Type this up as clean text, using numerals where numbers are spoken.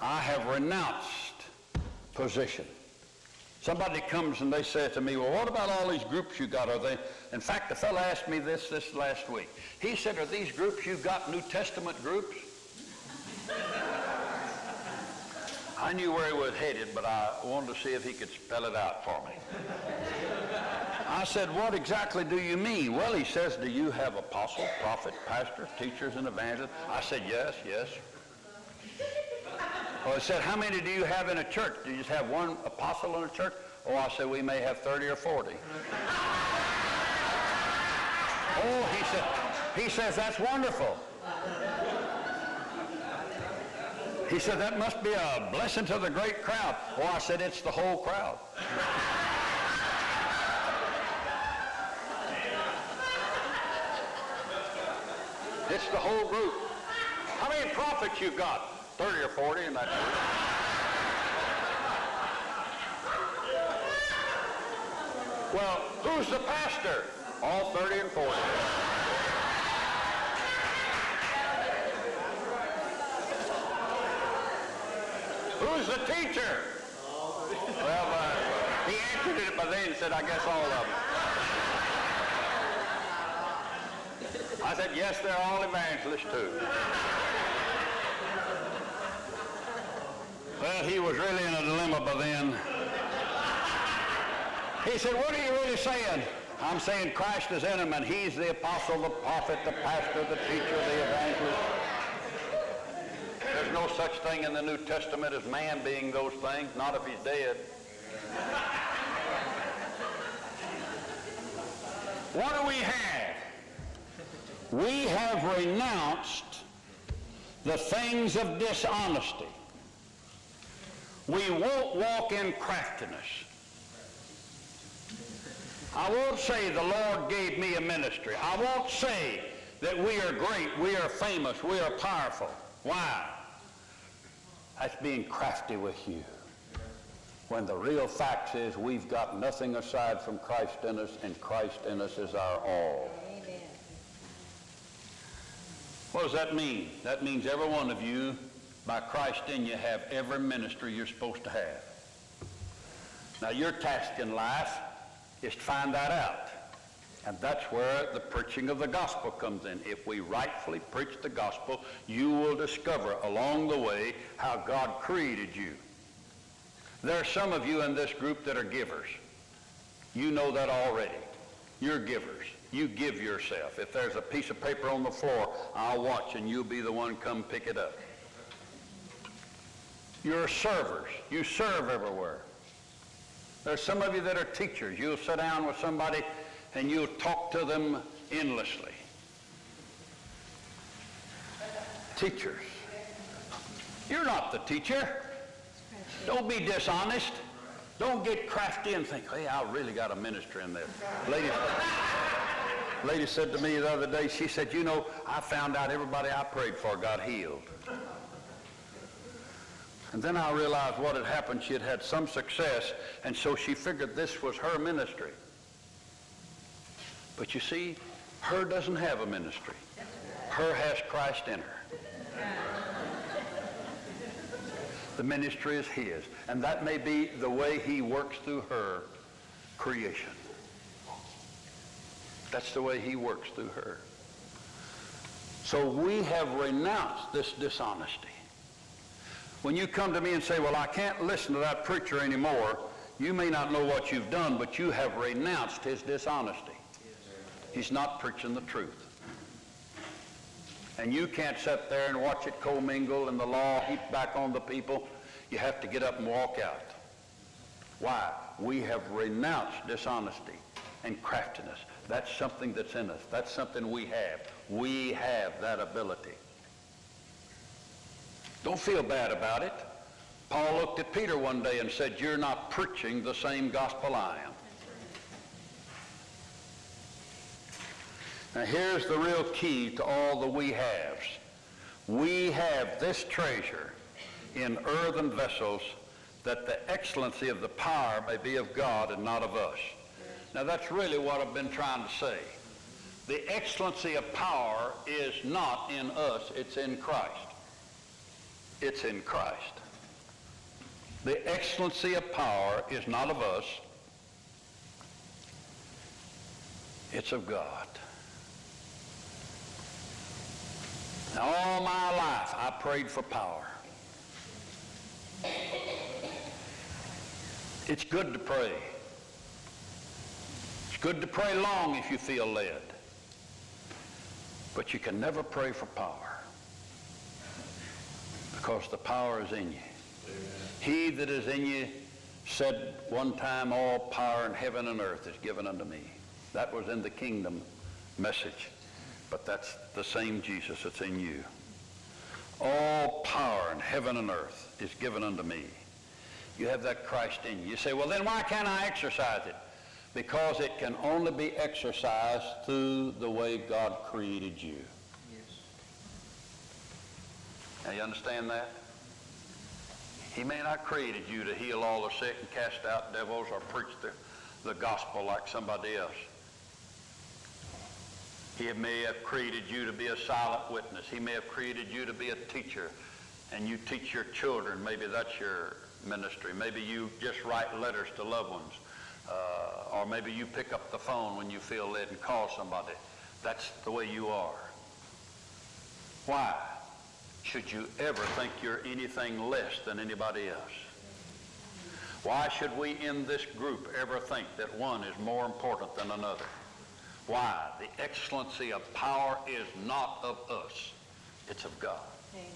I have renounced position. Somebody comes and they say to me, well, what about all these groups you got? Are they? In fact, the fellow asked me this last week. He said, are these groups you got New Testament groups? I knew where he was headed, but I wanted to see if he could spell it out for me. I said, what exactly do you mean? Well, he says, do you have apostle, prophet, pastor, teachers, and evangelists? I said, yes. Well, he said, how many do you have in a church? Do you just have one apostle in a church? Oh, I said, we may have 30 or 40. Oh, he says, that's wonderful. He said, that must be a blessing to the great crowd. Oh, I said, it's the whole crowd. It's the whole group. How many prophets you got? 30 or 40 in that church. Well, who's the pastor? All 30 and 40. Who's the teacher? Well, he answered it by then and said, I guess all of them. I said, yes, they're all evangelists too. Well, he was really in a dilemma by then. He said, what are you really saying? I'm saying Christ is in him, and he's the apostle, the prophet, the pastor, the teacher, the evangelist. There's no such thing in the New Testament as man being those things, not if he's dead. What do we have? We have renounced the things of dishonesty. We won't walk in craftiness. I won't say the Lord gave me a ministry. I won't say that we are great, we are famous, we are powerful. Why? That's being crafty with you. When the real fact is we've got nothing aside from Christ in us, and Christ in us is our all. Amen. What does that mean? That means every one of you, by Christ in you, have every ministry you're supposed to have. Now, your task in life is to find that out. And that's where the preaching of the gospel comes in. If we rightfully preach the gospel, you will discover along the way how God created you. There are some of you in this group that are givers. You know that already. You're givers. You give yourself. If there's a piece of paper on the floor, I'll watch and you'll be the one come pick it up. You're servers. You serve everywhere. There's some of you that are teachers. You'll sit down with somebody and you'll talk to them endlessly. Teachers. You're not the teacher. Don't be dishonest. Don't get crafty and think, hey, I really got a ministry in there. Lady said to me the other day, she said, you know, I found out everybody I prayed for got healed. And then I realized what had happened. She had had some success, and so she figured this was her ministry. But you see, her doesn't have a ministry. Her has Christ in her. The ministry is his, and that may be the way he works through her creation. That's the way he works through her. So we have renounced this dishonesty. When you come to me and say, well, I can't listen to that preacher anymore, you may not know what you've done, but you have renounced his dishonesty. He's not preaching the truth. And you can't sit there and watch it commingle and the law heaped back on the people. You have to get up and walk out. Why? We have renounced dishonesty and craftiness. That's something that's in us. That's something we have. We have that ability. Don't feel bad about it. Paul looked at Peter one day and said, you're not preaching the same gospel I am. Now here's the real key to all the we haves. We have this treasure in earthen vessels, that the excellency of the power may be of God and not of us. Now that's really what I've been trying to say. The excellency of power is not in us, it's in Christ. It's in Christ. The excellency of power is not of us. It's of God. Now, all my life, I prayed for power. It's good to pray. It's good to pray long if you feel led. But you can never pray for power, because the power is in you. Amen. He that is in you said one time, all power in heaven and earth is given unto me. That was in the kingdom message. But that's the same Jesus that's in you. All power in heaven and earth is given unto me. You have that Christ in you. You say, well, then why can't I exercise it? Because it can only be exercised through the way God created you. Yes. Now you understand that? He may not have created you to heal all the sick and cast out devils or preach the gospel like somebody else. He may have created you to be a silent witness. He may have created you to be a teacher, and you teach your children. Maybe that's your ministry. Maybe you just write letters to loved ones. Or maybe you pick up the phone when you feel led and call somebody. That's the way you are. Why should you ever think you're anything less than anybody else? Why should we in this group ever think that one is more important than another? Why? The excellency of power is not of us. It's of God. Amen.